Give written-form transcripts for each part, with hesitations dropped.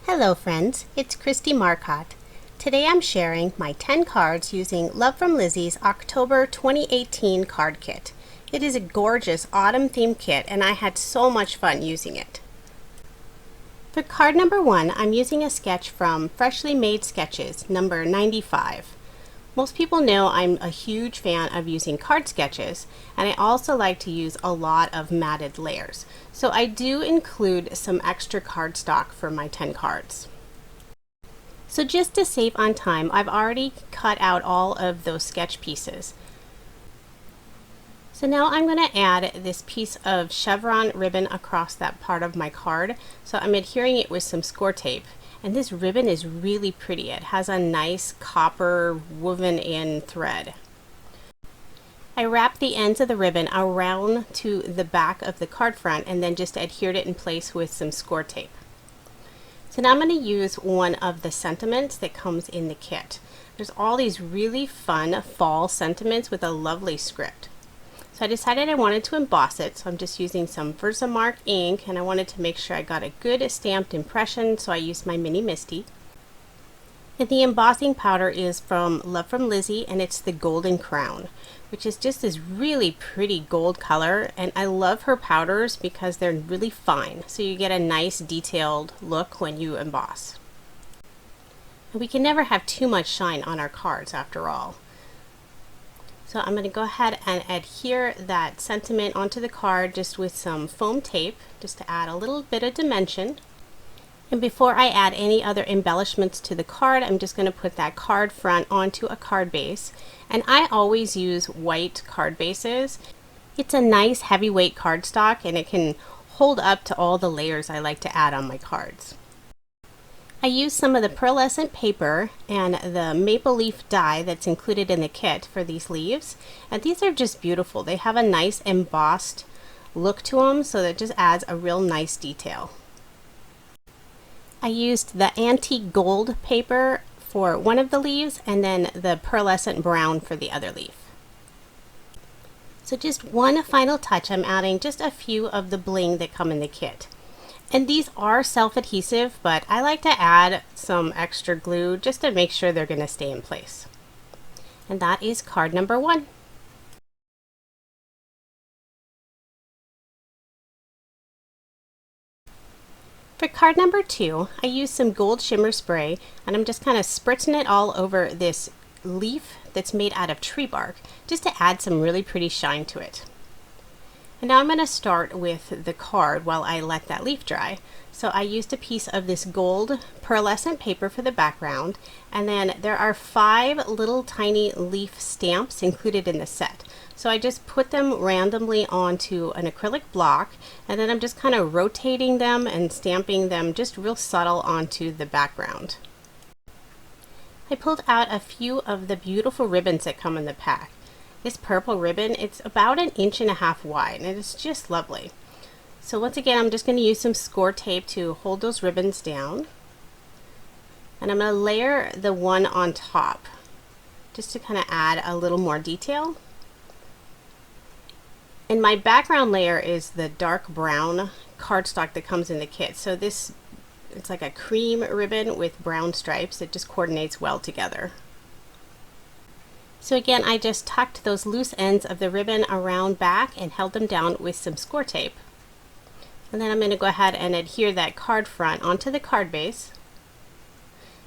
Hello friends, it's Kristie Marcotte. Today I'm sharing my 10 cards using Love from Lizi's October 2018 card kit. It is a gorgeous autumn themed kit and I had so much fun using it. For card number 1, I'm using a sketch from Freshly Made Sketches, number 95. Most people know I'm a huge fan of using card sketches, and I also like to use a lot of matted layers. So I do include some extra cardstock for my 10 cards. So just to save on time, I've already cut out all of those sketch pieces. So now I'm going to add this piece of chevron ribbon across that part of my card. So I'm adhering it with some score tape. And this ribbon is really pretty. It has a nice copper woven in thread. I wrapped the ends of the ribbon around to the back of the card front and then just adhered it in place with some score tape. So now I'm going to use one of the sentiments that comes in the kit. There's all these really fun fall sentiments with a lovely script. So I decided I wanted to emboss it, so I'm just using some Versamark ink, and I wanted to make sure I got a good stamped impression, so I used my Mini Misty. And the embossing powder is from Love from Lizi, and it's the Golden Crown, which is just this really pretty gold color, and I love her powders because they're really fine, so you get a nice detailed look when you emboss. And we can never have too much shine on our cards after all. So I'm going to go ahead and adhere that sentiment onto the card just with some foam tape, just to add a little bit of dimension. And before I add any other embellishments to the card, I'm just going to put that card front onto a card base. And I always use white card bases. It's a nice heavyweight cardstock and it can hold up to all the layers I like to add on my cards. I used some of the pearlescent paper and the maple leaf die that's included in the kit for these leaves, and these are just beautiful. They have a nice embossed look to them, so that just adds a real nice detail. I used the antique gold paper for one of the leaves and then the pearlescent brown for the other leaf. So just one final touch, I'm adding just a few of the bling that come in the kit. And these are self-adhesive, but I like to add some extra glue just to make sure they're going to stay in place. And that is card number 1. For card number 2, I used some gold shimmer spray, and I'm just kind of spritzing it all over this leaf that's made out of tree bark, just to add some really pretty shine to it. And now I'm going to start with the card while I let that leaf dry. So I used a piece of this gold pearlescent paper for the background, and then there are 5 little tiny leaf stamps included in the set. So I just put them randomly onto an acrylic block, and then I'm just kind of rotating them and stamping them just real subtle onto the background. I pulled out a few of the beautiful ribbons that come in the pack. This purple ribbon, it's about 1.5 inches wide, and it's just lovely. So once again, I'm just going to use some score tape to hold those ribbons down. And I'm going to layer the one on top, just to kind of add a little more detail. And my background layer is the dark brown cardstock that comes in the kit. So it's like a cream ribbon with brown stripes. It just coordinates well together. So again, I just tucked those loose ends of the ribbon around back and held them down with some score tape. And then I'm going to go ahead and adhere that card front onto the card base.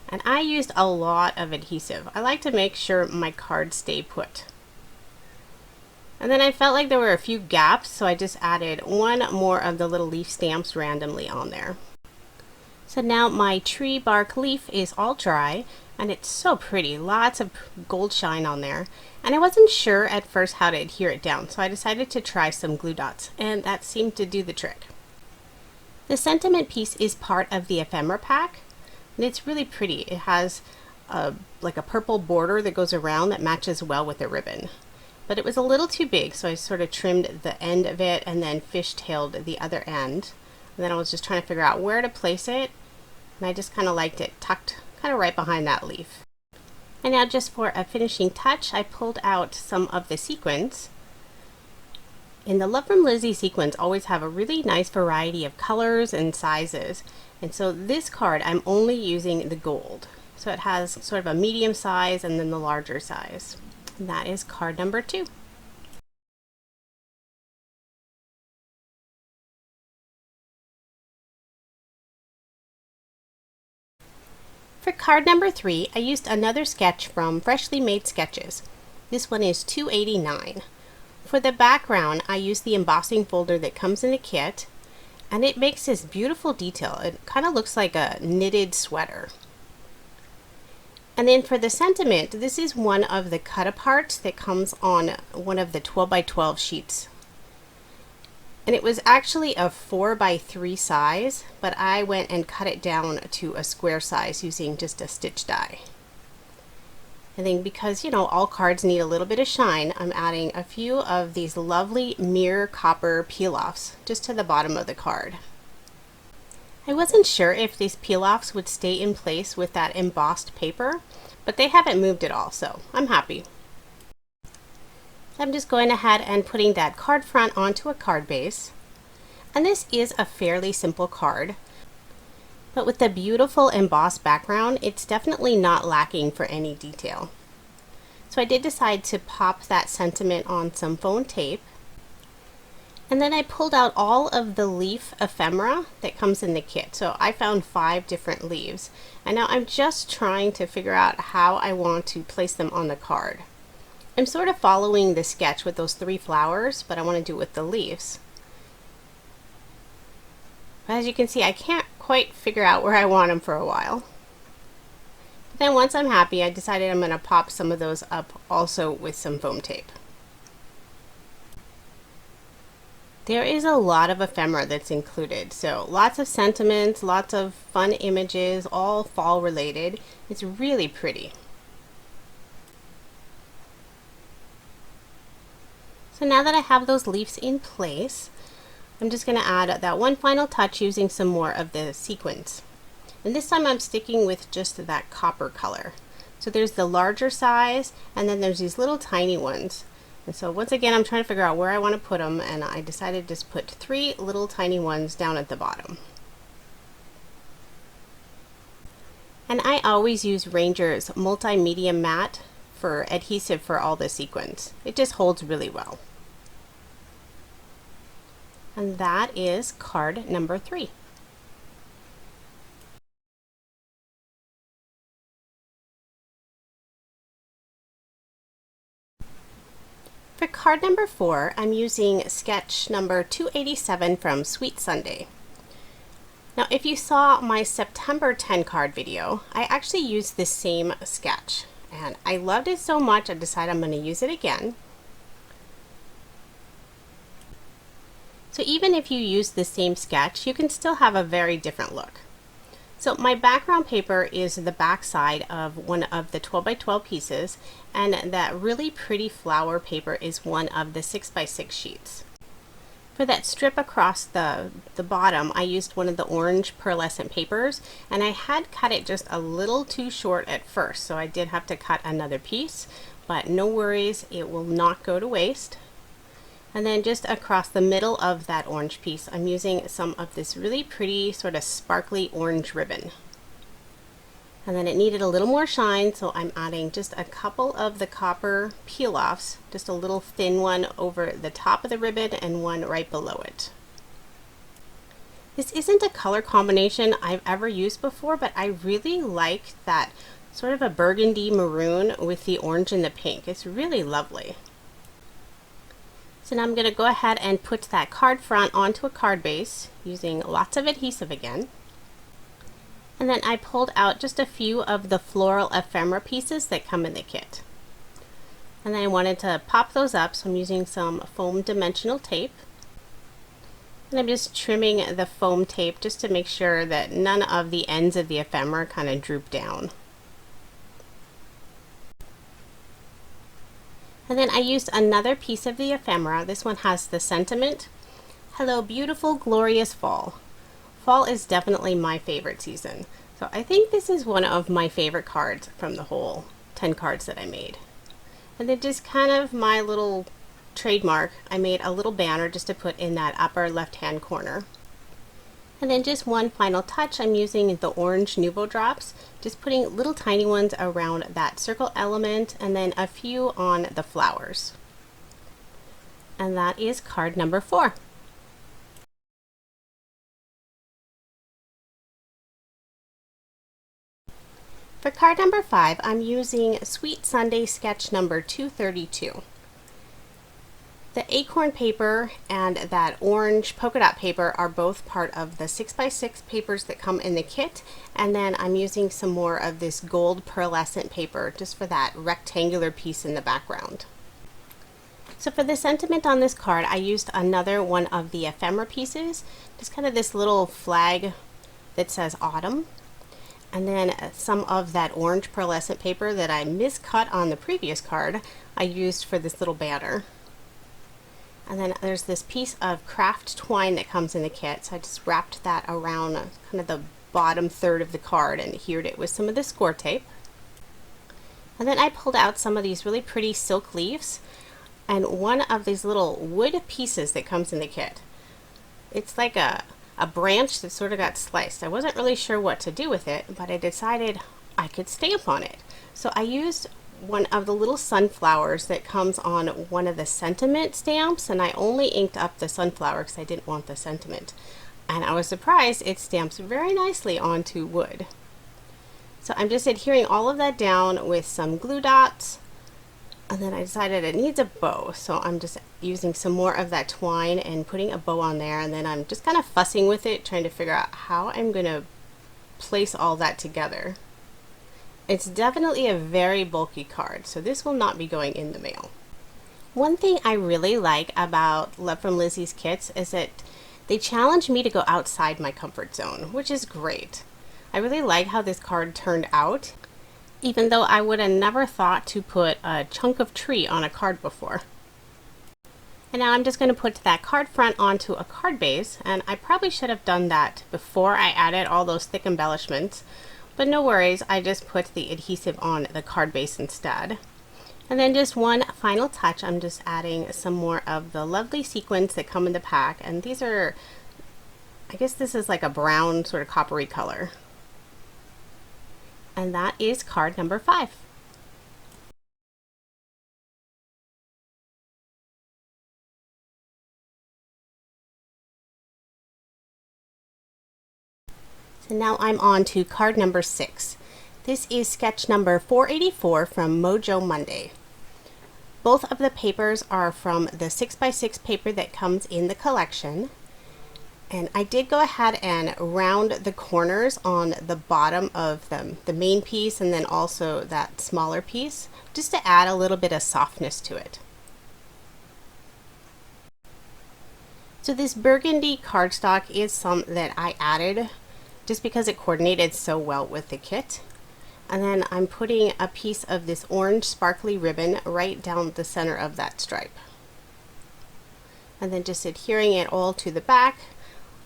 And I used a lot of adhesive. I like to make sure my cards stay put. And then I felt like there were a few gaps, so I just added one more of the little leaf stamps randomly on there. So now my tree bark leaf is all dry, and it's so pretty, lots of gold shine on there. And I wasn't sure at first how to adhere it down, so I decided to try some glue dots, and that seemed to do the trick. The sentiment piece is part of the ephemera pack, and it's really pretty. It has like a purple border that goes around that matches well with the ribbon. But it was a little too big, so I sort of trimmed the end of it and then fishtailed the other end. And then I was just trying to figure out where to place it, and I just kind of liked it tucked kind of right behind that leaf. And now just for a finishing touch, I pulled out some of the sequins And the Love from Lizi sequins always have a really nice variety of colors and sizes. And so this card, I'm only using the gold. So it has sort of a medium size and then the larger size. And that is card number 2. For card number 3, I used another sketch from Freshly Made Sketches. This one is $2.89. For the background, I used the embossing folder that comes in the kit, and it makes this beautiful detail. It kind of looks like a knitted sweater. And then for the sentiment, this is one of the cut-aparts that comes on one of the 12 by 12 sheets. And it was actually a 4 by 3 size, but I went and cut it down to a square size using just a stitch die. And then because, you know, all cards need a little bit of shine, I'm adding a few of these lovely mirror copper peel-offs just to the bottom of the card. I wasn't sure if these peel-offs would stay in place with that embossed paper, but they haven't moved at all, so I'm happy. I'm just going ahead and putting that card front onto a card base. And this is a fairly simple card, but with the beautiful embossed background, it's definitely not lacking for any detail. So I did decide to pop that sentiment on some foam tape. And then I pulled out all of the leaf ephemera that comes in the kit. So I found 5 different leaves. And now I'm just trying to figure out how I want to place them on the card. I'm sort of following the sketch with those 3 flowers, but I want to do it with the leaves. As you can see, I can't quite figure out where I want them for a while. But then once I'm happy, I decided I'm going to pop some of those up also with some foam tape. There is a lot of ephemera that's included, so lots of sentiments, lots of fun images, all fall related. It's really pretty. So now that I have those leaves in place, I'm just going to add that one final touch using some more of the sequins. And this time I'm sticking with just that copper color. So there's the larger size, and then there's these little tiny ones. And so once again, I'm trying to figure out where I want to put them, and I decided to just put 3 little tiny ones down at the bottom. And I always use Ranger's Multimedia Matte for adhesive for all the sequins. It just holds really well. And that is card number 3. For card number 4, I'm using sketch number 287 from Sweet Sunday. Now, if you saw my September 10 card video, I actually used this same sketch, and I loved it so much I decided I'm going to use it again. So even if you use the same sketch, you can still have a very different look. So my background paper is the back side of one of the 12 by 12 pieces, and that really pretty flower paper is one of the 6 by 6 sheets. For that strip across the bottom, I used one of the orange pearlescent papers, and I had cut it just a little too short at first, so I did have to cut another piece, but no worries, it will not go to waste. And then just across the middle of that orange piece, I'm using some of this really pretty sort of sparkly orange ribbon. And then it needed a little more shine, so I'm adding just a couple of the copper peel-offs, just a little thin one over the top of the ribbon and one right below it. This isn't a color combination I've ever used before, but I really like that sort of a burgundy maroon with the orange and the pink. It's really lovely. So now I'm going to go ahead and put that card front onto a card base using lots of adhesive again. And then I pulled out just a few of the floral ephemera pieces that come in the kit. And then I wanted to pop those up, so I'm using some foam dimensional tape. And I'm just trimming the foam tape just to make sure that none of the ends of the ephemera kind of droop down. And then I used another piece of the ephemera. This one has the sentiment, "Hello, beautiful, glorious fall." Fall is definitely my favorite season. So I think this is one of my favorite cards from the whole 10 cards that I made. And then just kind of my little trademark, I made a little banner just to put in that upper left-hand corner. And then just one final touch, I'm using the orange Nuvo drops, just putting little tiny ones around that circle element and then a few on the flowers. And that is card number 4. For card number 5, I'm using Sweet Sunday sketch number 232. The acorn paper and that orange polka dot paper are both part of the 6x6 papers that come in the kit, and then I'm using some more of this gold pearlescent paper just for that rectangular piece in the background. So for the sentiment on this card, I used another one of the ephemera pieces, just kind of this little flag that says autumn, and then some of that orange pearlescent paper that I miscut on the previous card I used for this little banner. And then there's this piece of craft twine that comes in the kit, so I just wrapped that around kind of the bottom third of the card and adhered it with some of the score tape. And then I pulled out some of these really pretty silk leaves and one of these little wood pieces that comes in the kit. It's like a branch that sort of got sliced. I wasn't really sure what to do with it, but I decided I could stamp on it. So I used one of the little sunflowers that comes on one of the sentiment stamps, and I only inked up the sunflower because I didn't want the sentiment. And I was surprised it stamps very nicely onto wood. So I'm just adhering all of that down with some glue dots, and then I decided it needs a bow, so I'm just using some more of that twine and putting a bow on there, and then I'm just kind of fussing with it, trying to figure out how I'm going to place all that together. It's definitely a very bulky card, so this will not be going in the mail. One thing I really like about Love from Lizi's kits is that they challenge me to go outside my comfort zone, which is great. I really like how this card turned out, even though I would have never thought to put a chunk of tree on a card before. And now I'm just going to put that card front onto a card base, and I probably should have done that before I added all those thick embellishments. But no worries, I just put the adhesive on the card base instead. And then just one final touch, I'm just adding some more of the lovely sequins that come in the pack. And these are, I guess this is like a brown sort of coppery color. And that is card number 5. So now I'm on to card number 6. This is sketch number 484 from Mojo Monday. Both of the papers are from the 6x6 paper that comes in the collection. And I did go ahead and round the corners on the bottom of the main piece and then also that smaller piece, just to add a little bit of softness to it. So this burgundy cardstock is some that I added just because it coordinated so well with the kit. And then I'm putting a piece of this orange sparkly ribbon right down the center of that stripe. And then just adhering it all to the back,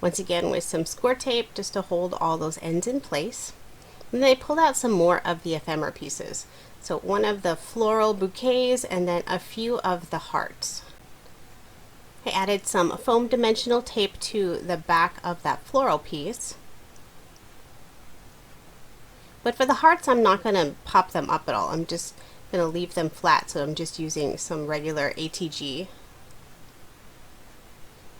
once again with some score tape just to hold all those ends in place. And then I pulled out some more of the ephemera pieces. So one of the floral bouquets and then a few of the hearts. I added some foam dimensional tape to the back of that floral piece. But for the hearts, I'm not going to pop them up at all. I'm just going to leave them flat, so I'm just using some regular ATG.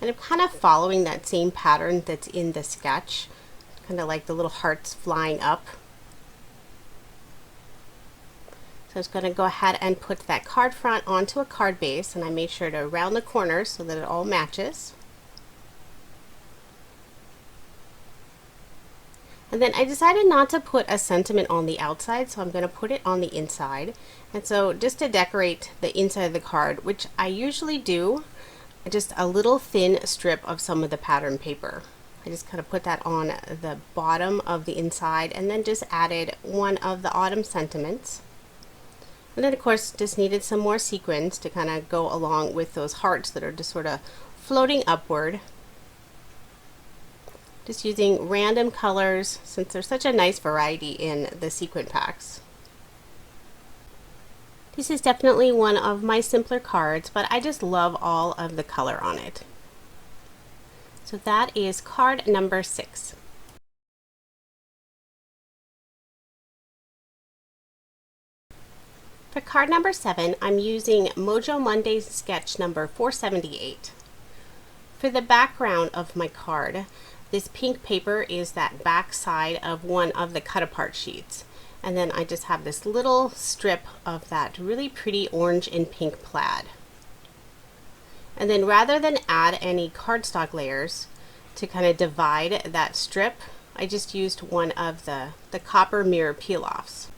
And I'm kind of following that same pattern that's in the sketch, kind of like the little hearts flying up. So I was going to go ahead and put that card front onto a card base, and I made sure to round the corners so that it all matches. And then I decided not to put a sentiment on the outside, so I'm going to put it on the inside. And so just to decorate the inside of the card, which I usually do, just a little thin strip of some of the pattern paper. I just kind of put that on the bottom of the inside and then just added one of the autumn sentiments. And then of course just needed some more sequins to kind of go along with those hearts that are just sort of floating upward. Just using random colors since there's such a nice variety in the sequin packs. This is definitely one of my simpler cards, but I just love all of the color on it. So that is card number 6. For card number 7, I'm using Mojo Monday's sketch number 478. For the background of my card, this pink paper is that back side of one of the cut apart sheets. And then I just have this little strip of that really pretty orange and pink plaid. And then rather than add any cardstock layers to kind of divide that strip, I just used one of the copper mirror peel-offs.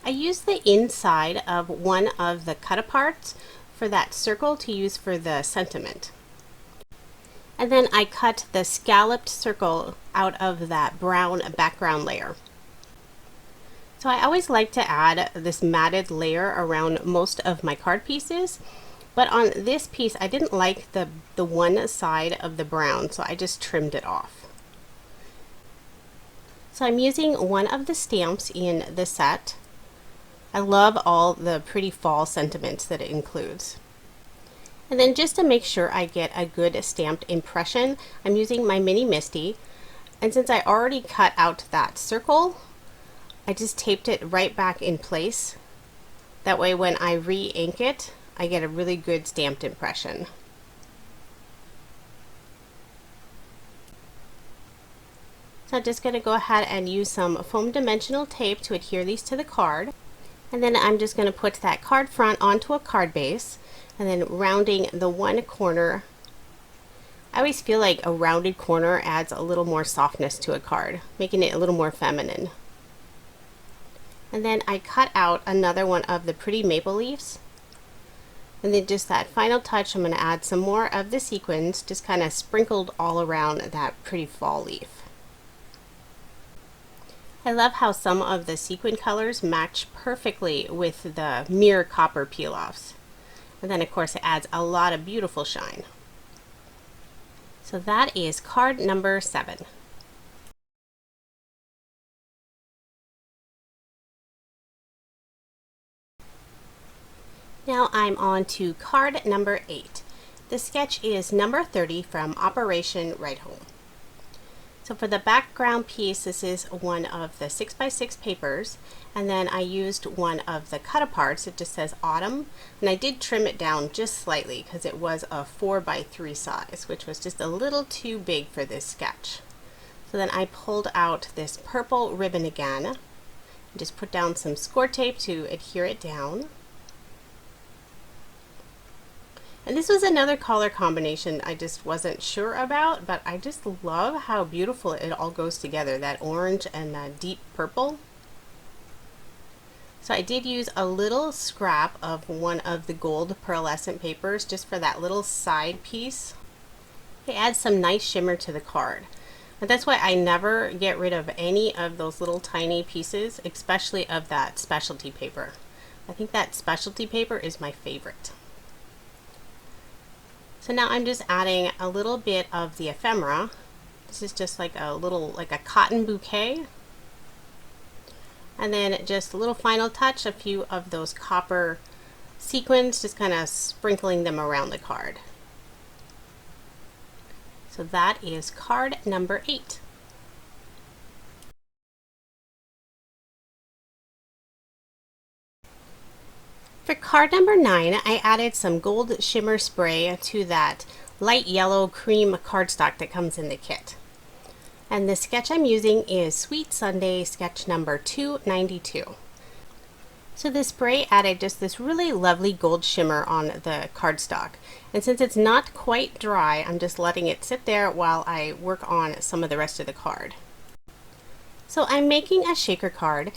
I used the inside of one of the cut aparts for that circle to use for the sentiment. And then I cut the scalloped circle out of that brown background layer. So I always like to add this matted layer around most of my card pieces, but on this piece I didn't like the one side of the brown, so I just trimmed it off. So I'm using one of the stamps in the set. I love all the pretty fall sentiments that it includes. And then just to make sure I get a good stamped impression, I'm using my mini Misty, and since I already cut out that circle, I just taped it right back in place. That way when I re-ink it, I get a really good stamped impression. So I'm just going to go ahead and use some foam dimensional tape to adhere these to the card. And then I'm just going to put that card front onto a card base, and then rounding the one corner. I always feel like a rounded corner adds a little more softness to a card, making it a little more feminine. And then I cut out another one of the pretty maple leaves. And then just that final touch, I'm going to add some more of the sequins, just kind of sprinkled all around that pretty fall leaf. I love how some of the sequin colors match perfectly with the mirror copper peel-offs. And then of course it adds a lot of beautiful shine. So that is card number 7. Now I'm on to card number 8. The sketch is number 30 from Operation Ride Home. So for the background piece, this is one of the 6x6 papers, and then I used one of the cut aparts. It just says Autumn, and I did trim it down just slightly because it was a 4x3 size, which was just a little too big for this sketch. So then I pulled out this purple ribbon again, and just put down some score tape to adhere it down. And this was another color combination I just wasn't sure about, but I just love how beautiful it all goes together, that orange and that deep purple. So I did use a little scrap of one of the gold pearlescent papers just for that little side piece. It adds some nice shimmer to the card. And that's why I never get rid of any of those little tiny pieces, especially of that specialty paper. I think that specialty paper is my favorite. So now I'm just adding a little bit of the ephemera. This is just like a little, like a cotton bouquet. And then just a little final touch, a few of those copper sequins, just kind of sprinkling them around the card. So that is card number 8. For card number 9, I added some gold shimmer spray to that light yellow cream cardstock that comes in the kit. And the sketch I'm using is Sweet Sunday sketch number 292. So this spray added just this really lovely gold shimmer on the cardstock. And since it's not quite dry, I'm just letting it sit there while I work on some of the rest of the card. So I'm making a shaker card,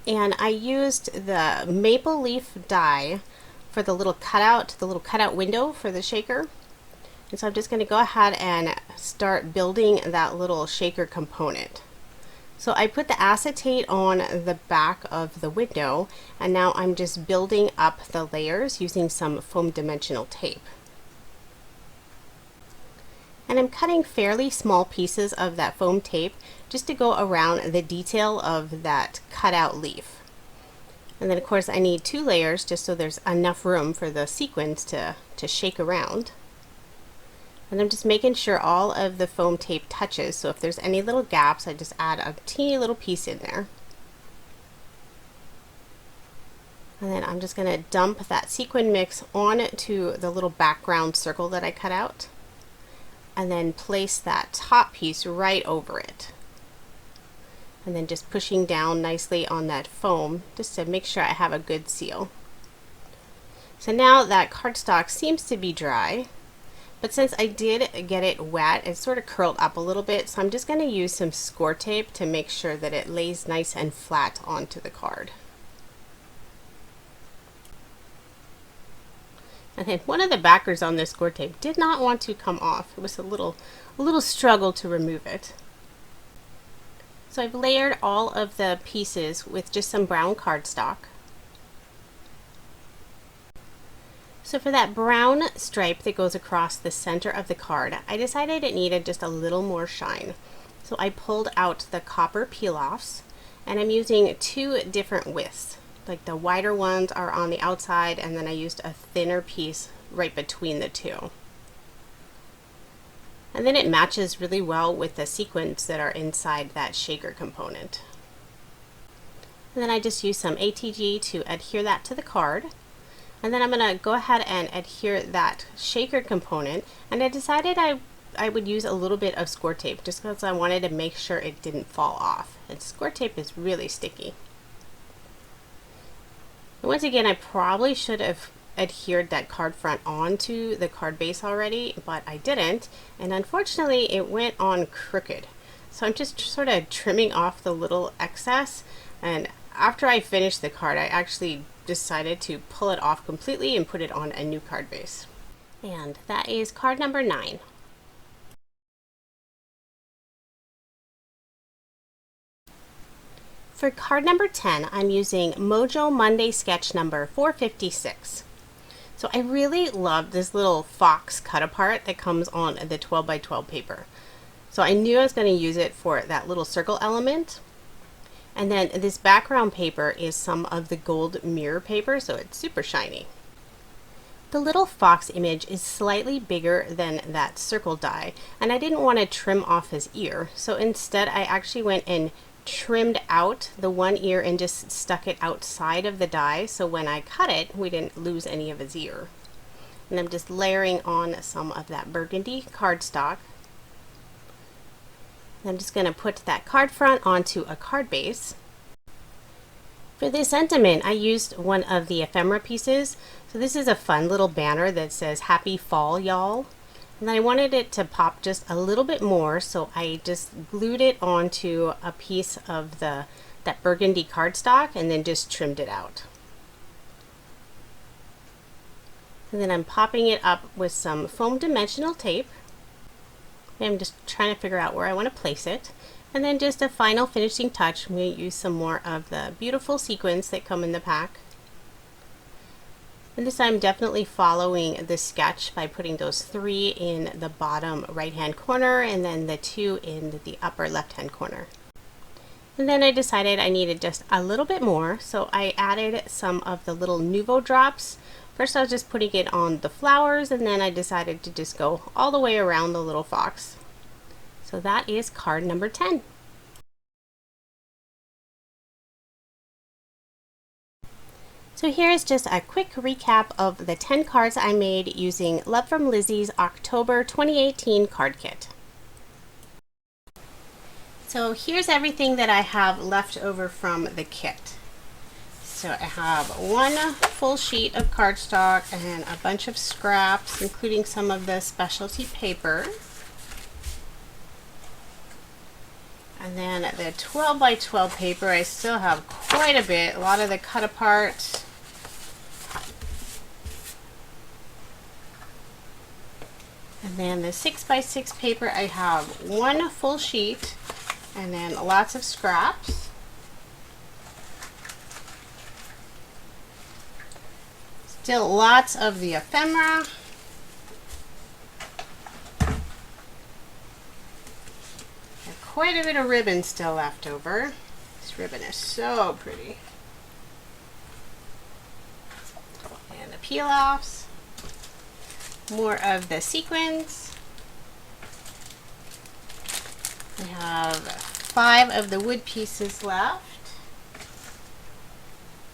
and I used the maple leaf die for the little cutout window for the shaker. And so I'm just going to go ahead and start building that little shaker component. So I put the acetate on the back of the window, and now I'm just building up the layers using some foam dimensional tape. And I'm cutting fairly small pieces of that foam tape just to go around the detail of that cutout leaf. And then of course I need 2 layers just so there's enough room for the sequins to shake around. And I'm just making sure all of the foam tape touches, so if there's any little gaps I just add a teeny little piece in there. And then I'm just going to dump that sequin mix onto the little background circle that I cut out, and then place that top piece right over it. And then just pushing down nicely on that foam just to make sure I have a good seal. So now that cardstock seems to be dry, but since I did get it wet, it sort of curled up a little bit, so I'm just going to use some score tape to make sure that it lays nice and flat onto the card. And then one of the backers on this score tape did not want to come off. It was a little struggle to remove it. So I've layered all of the pieces with just some brown cardstock. So for that brown stripe that goes across the center of the card, I decided it needed just a little more shine. So I pulled out the copper peel-offs, and I'm using 2 different widths. Like the wider ones are on the outside, and then I used a thinner piece right between the 2. And then it matches really well with the sequins that are inside that shaker component. And then I just use some ATG to adhere that to the card. And then I'm going to go ahead and adhere that shaker component, and I decided I would use a little bit of score tape just because I wanted to make sure it didn't fall off. And score tape is really sticky. And once again, I probably should have adhered that card front onto the card base already, but I didn't, and unfortunately it went on crooked. So I'm just sort of trimming off the little excess, and after I finished the card I actually decided to pull it off completely and put it on a new card base. And that is card number 9. For card number 10, I'm using Mojo Monday sketch number 456. So I really love this little fox cut apart that comes on the 12 by 12 paper. So I knew I was going to use it for that little circle element. And then this background paper is some of the gold mirror paper, so it's super shiny. The little fox image is slightly bigger than that circle die, and I didn't want to trim off his ear, so instead I actually went and trimmed out the one ear and just stuck it outside of the die, so when I cut it we didn't lose any of his ear. And I'm just layering on some of that burgundy cardstock. I'm just going to put that card front onto a card base. For this sentiment I used one of the ephemera pieces. So this is a fun little banner that says "Happy Fall, y'all." And I wanted it to pop just a little bit more, so I just glued it onto a piece of that burgundy cardstock and then just trimmed it out. And then I'm popping it up with some foam dimensional tape. I'm just trying to figure out where I want to place it. And then just a final finishing touch, I'm going to use some more of the beautiful sequins that come in the pack. And this I'm definitely following the sketch by putting those 3 in the bottom right hand corner and then the 2 in the upper left hand corner. And then I decided I needed just a little bit more, so I added some of the little Nuvo drops. First I was just putting it on the flowers, and then I decided to just go all the way around the little fox. So that is card number 10. So here is just a quick recap of the 10 cards I made using Love from Lizi's October 2018 card kit. So here's everything that I have left over from the kit. So I have 1 full sheet of cardstock and a bunch of scraps, including some of the specialty paper. And then the 12 by 12 paper, I still have quite a bit, a lot of the cut apart. And then the 6 by 6 paper, I have 1 full sheet and then lots of scraps. Still lots of the ephemera. Quite a bit of ribbon still left over. This ribbon is so pretty. peel-offs, more of the sequins. We have 5 of the wood pieces left.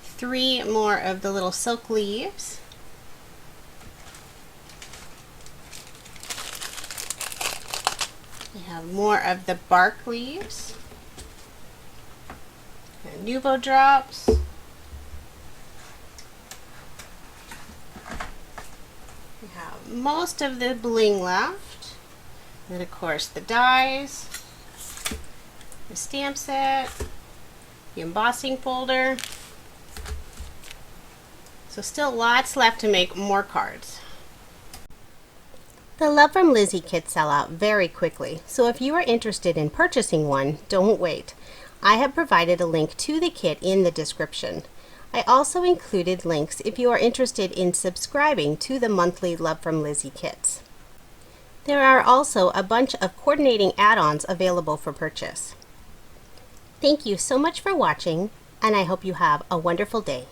3 more of the little silk leaves. We have more of the bark leaves. And Nuvo drops. We have most of the bling left. And then of course the dies, the stamp set, the embossing folder. So still lots left to make more cards. The Love from Lizi kits sell out very quickly, so if you are interested in purchasing one, don't wait. I have provided a link to the kit in the description. I also included links if you are interested in subscribing to the monthly Love from Lizi kits. There are also a bunch of coordinating add-ons available for purchase. Thank you so much for watching, and I hope you have a wonderful day.